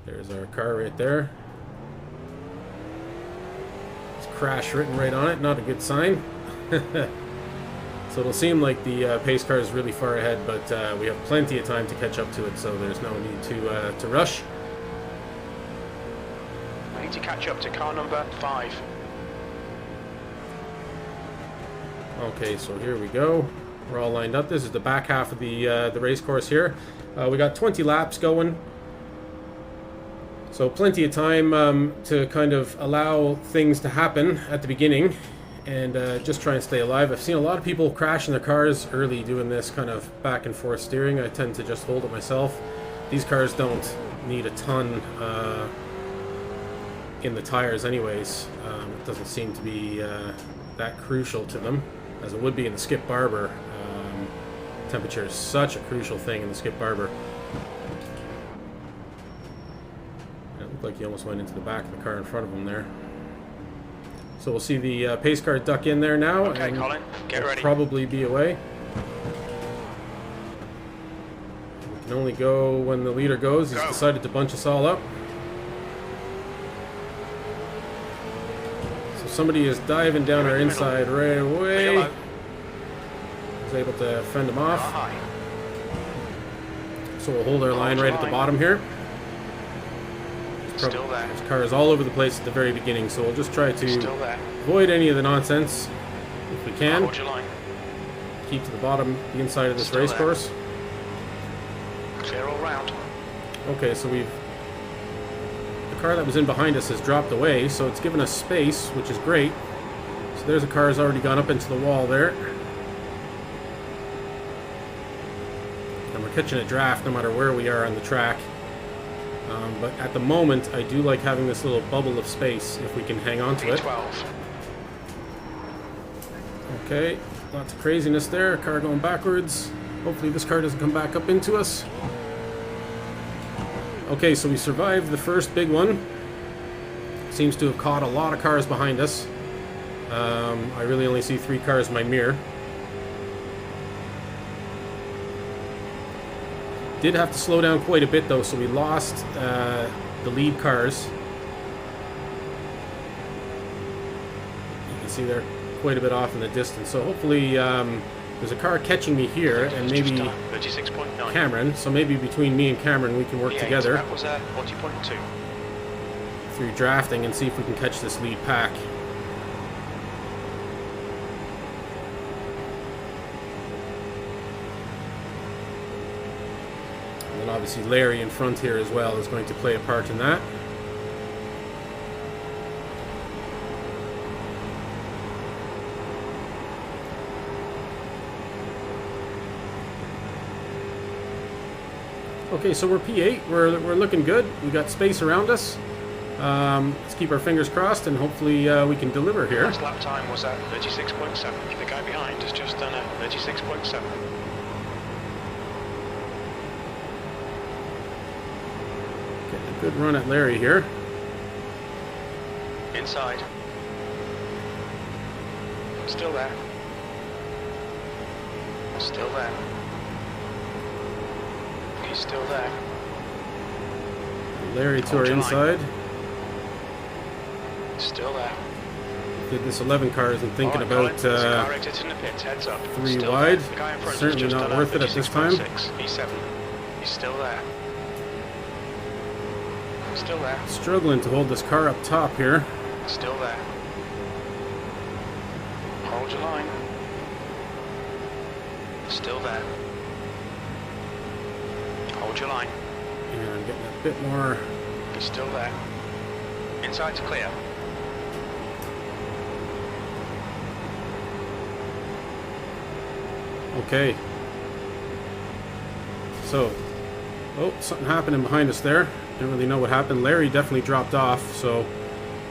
There's our car right there. It's crash written right on it, not a good sign. So it'll seem like the pace car is really far ahead, but we have plenty of time to catch up to it, so there's no need to rush. I need to catch up to car number 5. Okay, so here we go. We're all lined up. This is the back half of the race course here. We got 20 laps going. So plenty of time to kind of allow things to happen at the beginning and just try and stay alive. I've seen a lot of people crashing their cars early doing this kind of back and forth steering. I tend to just hold it myself. These cars don't need a ton in the tires anyways. It doesn't seem to be that crucial to them as it would be in the Skip Barber. Temperature is such a crucial thing in the Skip Barber. It looked like he almost went into the back of the car in front of him there. So we'll see the pace car duck in there now. Okay, and Colin, get ready. Probably be away. We can only go when the leader goes. He's decided to bunch us all up. So somebody is diving down our inside right away. He's able to fend him off. So we'll hold our line right at the bottom here. Still there. There's cars all over the place at the very beginning, so we'll just try to avoid any of the nonsense if we can. Hold your line. Keep to the bottom, the inside of this race course. Clear all round. Okay, so the car that was in behind us has dropped away, so it's given us space, which is great. So there's a car that's already gone up into the wall there. And we're catching a draft no matter where we are on the track. But at the moment, I do like having this little bubble of space if we can hang on to it. 12. Okay, lots of craziness there. Car going backwards. Hopefully this car doesn't come back up into us. Okay, so we survived the first big one. Seems to have caught a lot of cars behind us. I really only see 3 cars in my mirror. Did have to slow down quite a bit though, so we lost the lead cars. You can see they're quite a bit off in the distance, so hopefully there's a car catching me here, and maybe Cameron, so maybe between me and Cameron we can work together That was 40.2. through drafting and see if we can catch this lead pack. And obviously Larry in front here as well is going to play a part in that. Okay, so we're P8. We're looking good. We got space around us. Let's keep our fingers crossed and hopefully we can deliver here. Last lap time was at 36.7. The guy behind has just done a 36.7. Getting a good run at Larry here. Inside. Still there. Still there. He's still there. Larry to our inside. Still there. Did this 11 cars and thinking about 3 wide. Certainly not worth it at this time. He's 7. He's still there. Still there. Struggling to hold this car up top here. Still there. Hold your line. Still there. Hold your line. And I'm getting a bit more. He's still there. Inside's clear. Okay. So, oh, something happening behind us there. Didn't really know what happened. Larry definitely dropped off, so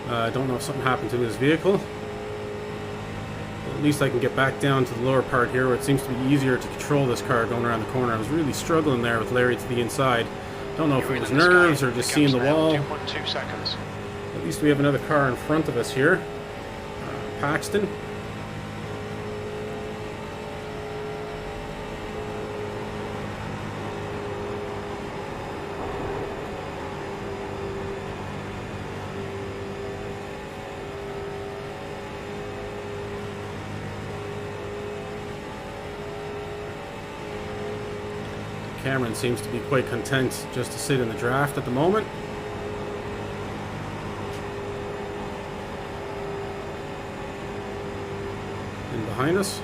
I don't know if something happened to his vehicle. At least I can get back down to the lower part here where it seems to be easier to control this car going around the corner. I was really struggling there with Larry to the inside. Don't know if it was nerves or just seeing the wall. 2.2 seconds. At least we have another car in front of us here. Paxton. Cameron seems to be quite content just to sit in the draft at the moment. And behind us.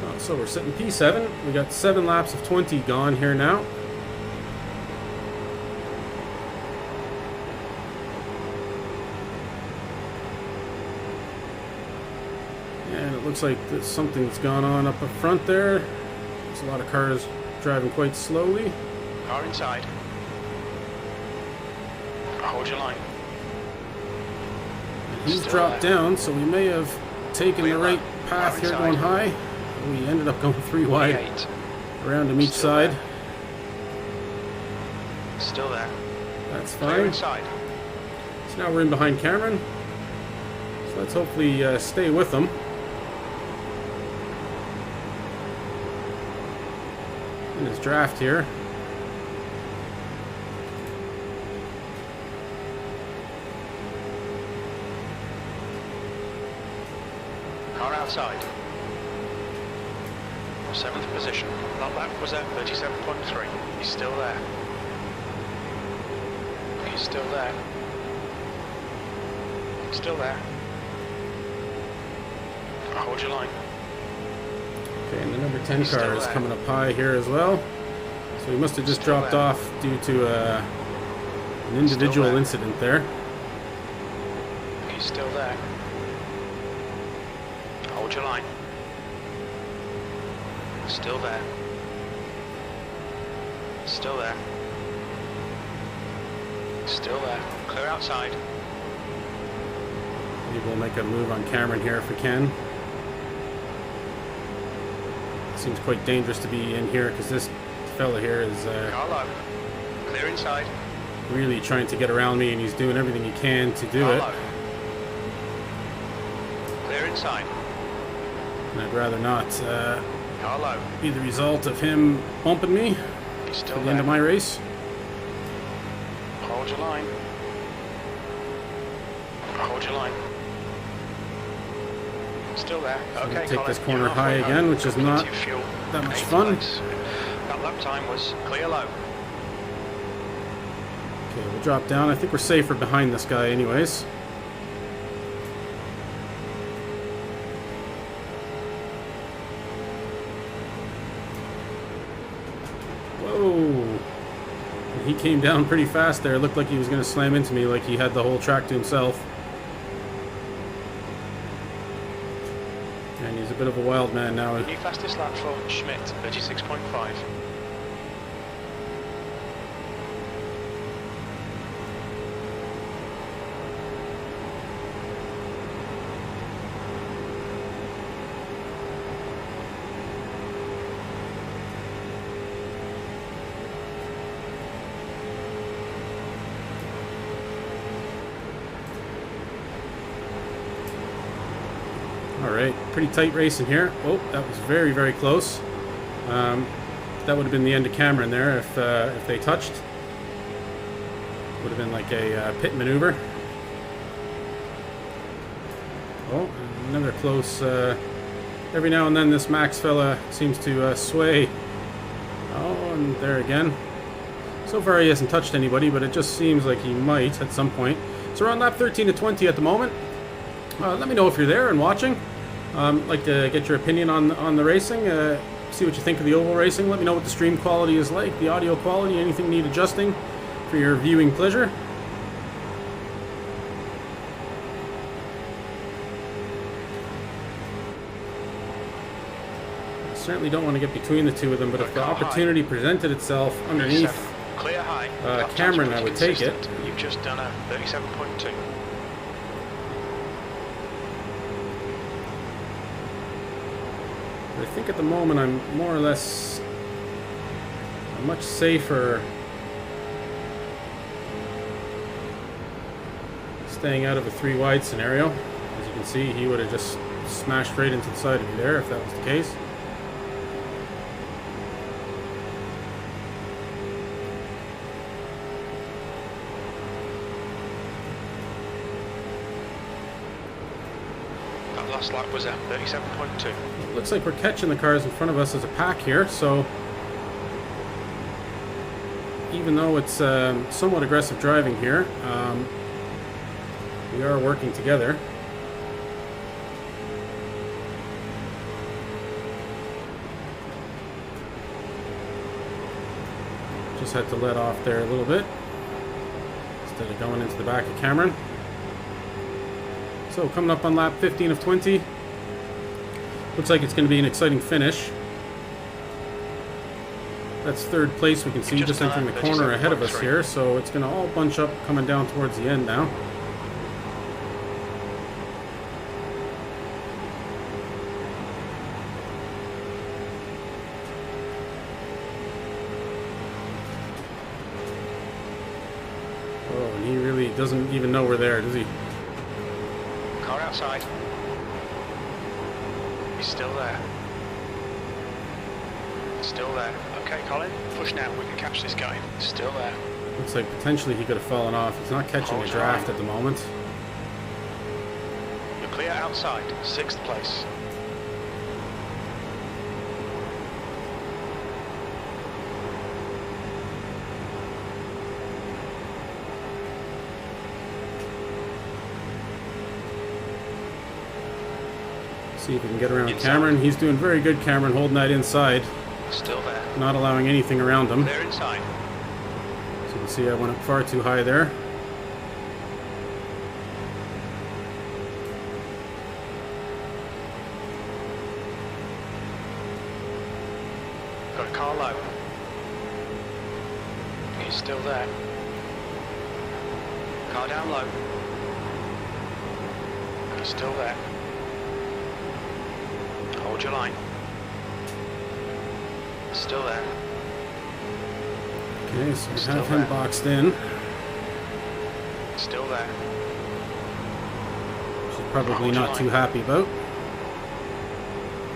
Oh, so we're sitting P7. We got 7 laps of 20 gone here now. And it looks like something's gone on up front there. There's a lot of cars driving quite slowly. Car inside. Hold your line. And he's dropped down, so we may have taken the right path here going high. We ended up going 3 wide around him each side. Still there. That's Clear fine. inside. So now we're in behind Cameron. So let's hopefully stay with them. In his draft here. Car outside. 7th position. That lap was at 37.3. He's still there. He's still there. Still there. Hold your line. Okay, and the number 10 car is coming up high here as well. So he must have just dropped off due to an individual incident there. He's still there. Hold your line. Still there. Still there. Still there. Clear outside. Maybe we'll make a move on Cameron here if we can. Seems quite dangerous to be in here because this fella here is Clear inside. really trying to get around me, and he's doing everything he can to do it. Clear inside. And I'd rather not be the result of him bumping me He's at still the end of my race. Hold your line. Hold your line. Still there. So Okay, take this Colin, corner you're high halfway again, home. which is not Complete your fuel. that much 80 fun. laps. That lap time was clear low. Okay, we'll drop down. I think we're safer behind this guy anyways. Whoa. He came down pretty fast there. It looked like he was going to slam into me like he had the whole track to himself. And he's a bit of a wild man now. New fastest lap for Schmidt, 36.5. Alright, pretty tight race in here. Oh, that was very, very close. That would have been the end of Cameron there if they touched. Would have been like a pit maneuver. Oh, another close. Every now and then this Max fella seems to sway. Oh, and there again. So far he hasn't touched anybody, but it just seems like he might at some point. So we're on lap 13 to 20 at the moment. Let me know if you're there and watching. Like to get your opinion on the racing. See what you think of the oval racing. Let me know what the stream quality is like, the audio quality, anything need adjusting for your viewing pleasure. I certainly don't want to get between the two of them, but if the opportunity presented itself underneath Clear high. Cameron, I would take it. You've just done a 37.2. I think at the moment I'm more or less much safer staying out of a 3 wide scenario. As you can see, he would have just smashed right into the side of me there if that was the case. That last lap was at 37.2. Looks like we're catching the cars in front of us as a pack here, so even though it's somewhat aggressive driving here, we are working together. Just had to let off there a little bit instead of going into the back of Cameron. So coming up on lap 15 of 20. Looks like it's going to be an exciting finish. That's third place we can see just entering the corner ahead of us here, so it's going to all bunch up coming down towards the end now. Oh, and he really doesn't even know we're there, does he? Car outside. He's still there. Still there. Okay, Colin, push now. We can catch this guy. Still there. Looks like potentially he could have fallen off. He's not catching a draft at the moment. You're clear outside. 6th place. See if we can get around Cameron. He's doing very good, Cameron, holding that inside. Still there. Not allowing anything around him. They're inside. So you can see I went up far too high there. Got a car low. He's still there. Car down low. He's still there. Hold your line. Still there. Okay, so we have him boxed in. Still there. Which he's probably not too happy about.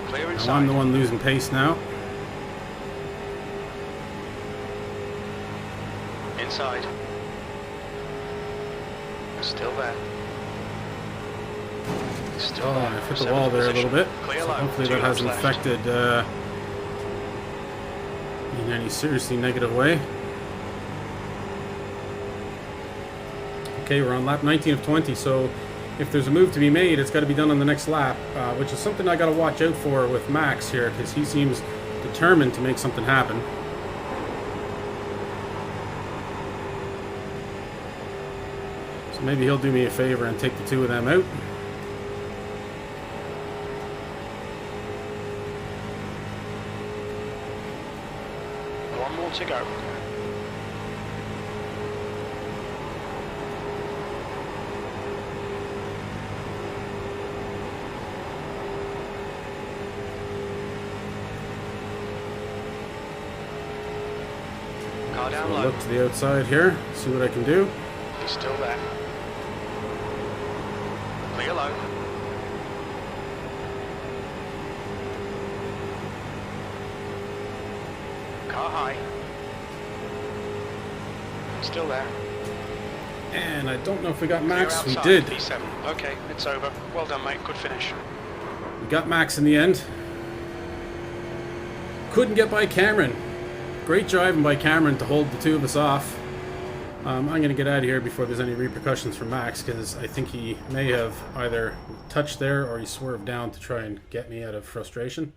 Clear inside. Now I'm the one losing pace now. Inside. Still there. Still Oh, there. I hit the wall there a little bit. So hopefully that hasn't affected in any seriously negative way. Okay, we're on lap 19 of 20, so if there's a move to be made, it's got to be done on the next lap, which is something I got to watch out for with Max here, because he seems determined to make something happen. So maybe he'll do me a favor and take the two of them out. One more to go. Car down So low. look to the outside here, see what I can do. He's still there. Clear low. Car high. Still there. And I don't know if we got Max. Clear We outside, did. P7. Okay, it's over. Well done, mate. Good finish. We got Max in the end. Couldn't get by Cameron. Great driving by Cameron to hold the two of us off. I'm going to get out of here before there's any repercussions for Max, because I think he may have either touched there or he swerved down to try and get me out of frustration.